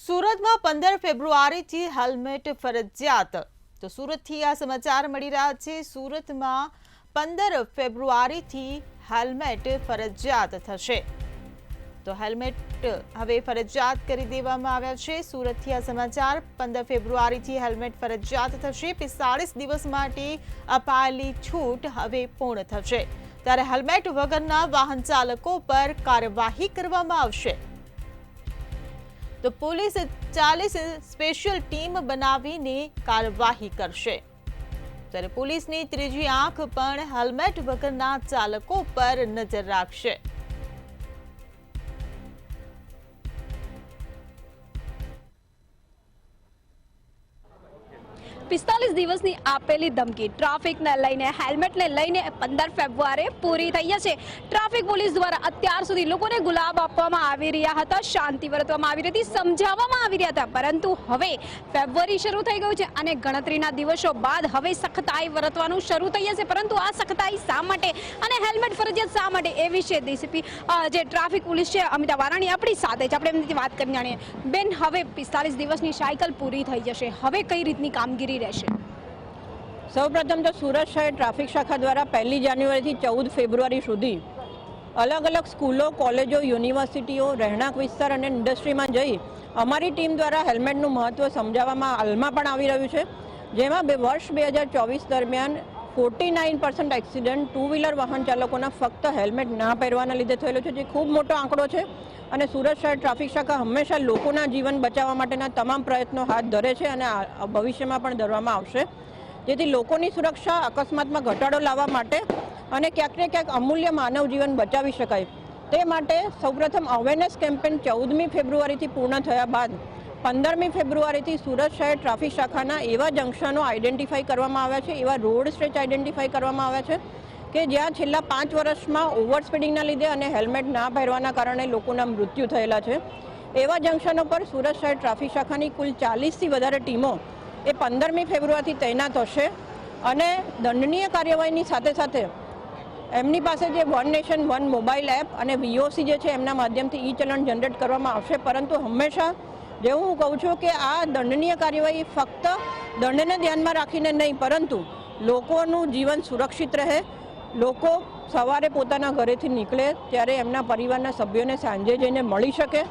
સુરતમાં 15 ફેબ્રુઆરીથી હેલ્મેટ ફરજિયાત। તો સુરતથી આ સમાચાર મળી રહ્યા છે। સુરતમાં 15 ફેબ્રુઆરીથી હેલ્મેટ ફરજિયાત થશે। તો હેલ્મેટ હવે ફરજિયાત કરી દેવામાં આવ્યા છે। સુરતથી આ સમાચાર 15 ફેબ્રુઆરીથી હેલ્મેટ ફરજિયાત થશે। 45 દિવસ માટે અપાયેલી છૂટ હવે પૂર્ણ થશે। ત્યારે હેલ્મેટ વગરના વાહન ચાલકો પર કાર્યવાહી કરવામાં આવશે। तो पुलिस 40 स्पेशल टीम बनावीने कार्यवाही करशे। त्यारे पुलिसनी त्रीजी आंख पण हेल्मेट वगરના ચાલકો પર નજર રાખશે। 45 દિવસની આપેલી ધમકી ટ્રાફિકને લઈને હેલ્મેટને લઈને 15 ફેબ્રુઆરીએ પૂરી થઈ જશે। ટ્રાફિક પોલીસ દ્વારા અત્યાર સુધી લોકોને ગુલાબ આપવામાં આવી રહ્યા હતા, શાંતિ વર્તવામાં આવી રહી હતી, સમજાવવામાં આવી રહ્યા હતા, પરંતુ હવે ફેબ્રુઆરી શરૂ થઈ ગયું છે અને ગણતરીના દિવસો બાદ હવે સખ્તાઈ વર્તવાનું શરૂ થઈ જશે। પરંતુ આ સખ્તાઈ શા માટે અને હેલ્મેટ ફરજિયાત શા માટે એ વિશે ડીસીપી જે ટ્રાફિક પોલીસ છે અમિતા વારાણી આપણી સાથે જ આપણે એમની વાત કરીને જાણીએ। બેન, હવે 45 દિવસની સાયકલ પૂરી થઈ જશે, હવે કઈ રીતની કામગીરી? સૌપ્રથમ તો સુરત શહેર ટ્રાફિક શાખા દ્વારા 1 જાન્યુઆરીથી 14 ફેબ્રુઆરી સુધી અલગ અલગ સ્કૂલો, કોલેજો, યુનિવર્સિટીઓ, રહેણાંક વિસ્તાર અને ઇન્ડસ્ટ્રીમાં જઈ અમારી ટીમ દ્વારા હેલ્મેટનું મહત્ત્વ સમજાવવામાં હાલમાં પણ આવી રહ્યું છે। જેમાં વર્ષ 2024 દરમિયાન 49% એક્સિડન્ટ ટુ વ્હીલર વાહન ચાલકોના ફક્ત હેલ્મેટ ના પહેરવાના લીધે થયેલો છે, જે ખૂબ મોટો આંકડો છે। અને સુરત શહેર ટ્રાફિક શાખા હંમેશા લોકોના જીવન બચાવવા માટેના તમામ પ્રયત્નો હાથ ધરે છે અને ભવિષ્યમાં પણ ધરવામાં આવશે, જેથી લોકોની સુરક્ષા, અકસ્માતમાં ઘટાડો લાવવા માટે અને ક્યાંક ને ક્યાંક અમૂલ્ય માનવ જીવન બચાવી શકાય તે માટે સૌપ્રથમ અવેરનેસ કેમ્પેન 14મી ફેબ્રુઆરીથી પૂર્ણ થયા બાદ 15મી ફેબ્રુઆરીથી સુરત શહેર ટ્રાફિક શાખાના એવા જંકશનો આઈડેન્ટિફાઈ કરવામાં આવ્યા છે, એવા રોડ સ્ટ્રેચ આઈડેન્ટિફાઈ કરવામાં આવ્યા છે કે જ્યાં છેલ્લા 5 વર્ષમાં ઓવર સ્પીડિંગના લીધે અને હેલ્મેટ ના પહેરવાના કારણે લોકોના મૃત્યુ થયેલા છે। એવા જંકશનો પર સુરત શહેર ટ્રાફિક શાખાની કુલ 40થી વધારે ટીમો એ 15મી ફેબ્રુઆરીથી તૈનાત હશે અને દંડનીય કાર્યવાહીની સાથે સાથે એમની પાસે જે one nation one mobile app અને VOC જે છે એમના માધ્યમથી ઈ ચલણ જનરેટ કરવામાં આવશે। પરંતુ હંમેશા જેવું હું કહું છું કે આ દંડનીય કાર્યવાહી ફક્ત દંડને ધ્યાનમાં રાખીને નહીં, પરંતુ લોકોનું જીવન સુરક્ષિત રહે, લોકો સવારે પોતાના ઘરેથી નીકળે ત્યારે એમના પરિવારના સભ્યોને સાંજે જઈને મળી શકે,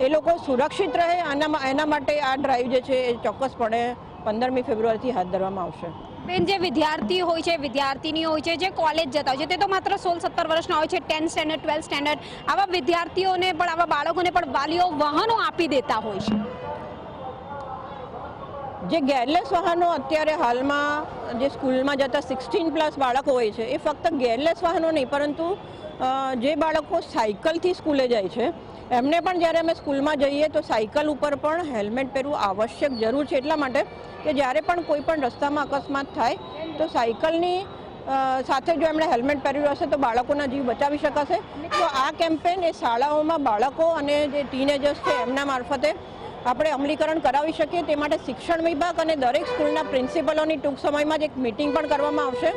એ લોકો સુરક્ષિત રહે, એના માટે આ ડ્રાઈવ જે છે એ ચોક્કસપણે 15મી ફેબ્રુઆરીથી હાથ ધરવામાં આવશે। બેન, જે વિદ્યાર્થી હોય છે, વિદ્યાર્થીની હોય છે, જે કોલેજ જતા હોય છે, તે તો માત્ર 16-17 વર્ષના હોય છે, 10th સ્ટેન્ડર્ડ 12th સ્ટેન્ડર્ડ, આવા વિદ્યાર્થીઓને પણ, આવા બાળકોને પણ વાલીઓ વાહનો આપી દેતા હોય છે। જે ગેરલેસ વાહનો અત્યારે હાલમાં જે સ્કૂલમાં જતા 16+ બાળકો હોય છે, એ ફક્ત ગેરલેસ વાહનો નહીં, પરંતુ જે બાળકો સાયકલથી સ્કૂલે જાય છે એમને પણ જ્યારે અમે સ્કૂલમાં જઈએ તો સાયકલ ઉપર પણ હેલ્મેટ પહેરવું આવશ્યક જરૂર છે, એટલા માટે કે જ્યારે પણ કોઈ પણ રસ્તામાં અકસ્માત થાય તો સાયકલની સાથે જો એમણે હેલ્મેટ પહેર્યું હશે તો બાળકોના જીવ બચાવી શકાશે। તો આ કેમ્પેન એ શાળાઓમાં બાળકો અને જે ટીનેજર્સ છે એમના મારફતે આપણે અમલીકરણ કરાવી શકીએ તે માટે શિક્ષણ વિભાગ અને દરેક સ્કૂલના પ્રિન્સિપલોની ટૂંક સમયમાં જ એક મિટિંગ પણ કરવામાં આવશે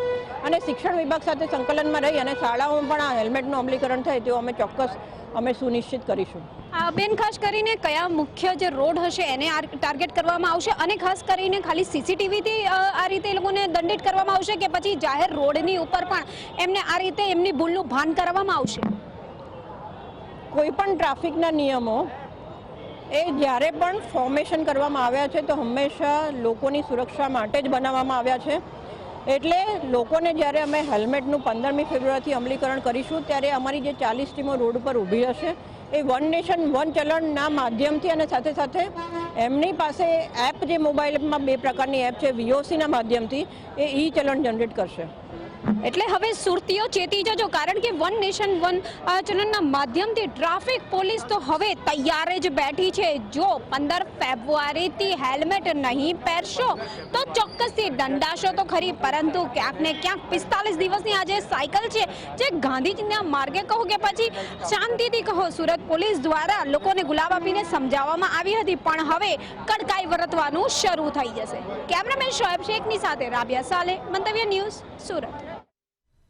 અને શિક્ષણ વિભાગ સાથે સંકલનમાં રહી અને શાળાઓમાં પણ આ હેલ્મેટનું અમલીકરણ થાય તેવું અમે ચોક્કસ સુનિશ્ચિત કરીશું। બેન, ખાસ કરીને કયા મુખ્ય જે રોડ હશે એને ટાર્ગેટ કરવામાં આવશે અને ખાસ કરીને ખાલી CCTVથી આ રીતે એ લોકોને દંડિત કરવામાં આવશે કે પછી જાહેર રોડની ઉપર પણ એમને આ રીતે એમની ભૂલનું ભાન કરવામાં આવશે? કોઈ પણ ટ્રાફિકના નિયમો એ જ્યારે પણ ફોર્મેશન કરવામાં આવ્યા છે તો હંમેશા લોકોની સુરક્ષા માટે જ બનાવવામાં આવ્યા છે। એટલે લોકોને જ્યારે અમે હેલ્મેટનું 15મી ફેબ્રુઆરીથી અમલીકરણ કરીશું ત્યારે અમારી જે 40 ટીમો રોડ પર ઊભી હશે એ વન નેશન વન ચલણના માધ્યમથી અને સાથે સાથે એમની પાસે એપ, જે મોબાઈલમાં 2 પ્રકારની એપ છે, VOCના માધ્યમથી એ ઈ ચલણ જનરેટ કરશે। એટલે હવે સુરતીઓ ચેતી જજો, કારણ કે વન નેશન વન ચલણના માધ્યમથી ટ્રાફિક પોલીસ તો હવે તૈયાર જ બેઠી છે। જો 15 ફેબ્રુઆરીથી હેલ્મેટ નહીં પહેરશો તો ચોક્કસથી દંડાશો તો ખરી, પરંતુ ક્યાંક ને ક્યાંક 45 દિવસની આ જે સાયકલ છે, જે ગાંધીજીના માર્ગે કહો કે પછી શાંતિથી કહો, સુરત પોલીસ દ્વારા લોકોને ગુલાબ આપીને સમજાવવામાં આવી હતી, પણ હવે કડકાઈ વર્તવાનું શરૂ થઈ જશે। કેમેરામેન શોએબ શેખની સાથે રાબિયા સાલે, મંતવ્ય ન્યૂઝ, સુરત।